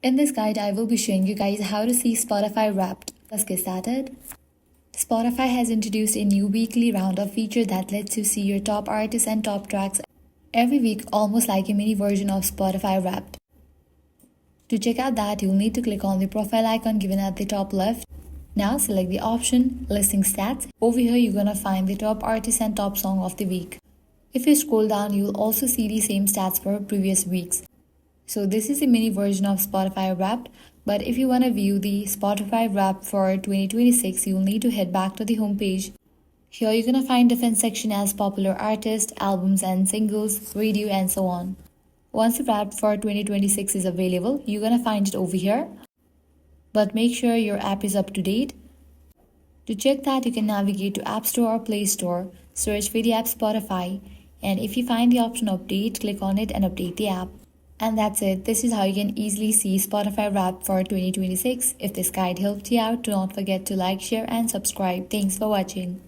In this guide, I will be showing you guys how to see Spotify Wrapped. Let's get started. Spotify has introduced a new weekly roundup feature that lets you see your top artists and top tracks every week, almost like a mini version of Spotify Wrapped. To check out that, you'll need to click on the profile icon given at the top left. Now select the option Listing Stats. Over here, you're gonna find the top artist and top song of the week. If you scroll down, you'll also see the same stats for previous weeks. So this is a mini version of Spotify Wrapped, but if you want to view the Spotify Wrapped for 2026, you'll need to head back to the homepage. Here you're gonna find different sections as popular artists, albums and singles, radio and so on. Once the Wrapped for 2026 is available, you're gonna find it over here. But make sure your app is up to date. To check that, you can navigate to App Store or Play Store, search for the app Spotify, and if you find the option Update, click on it and update the app. And that's it. This is how you can easily see Spotify Wrapped for 2026. If this guide helped you out, do not forget to like, share and subscribe. Thanks for watching.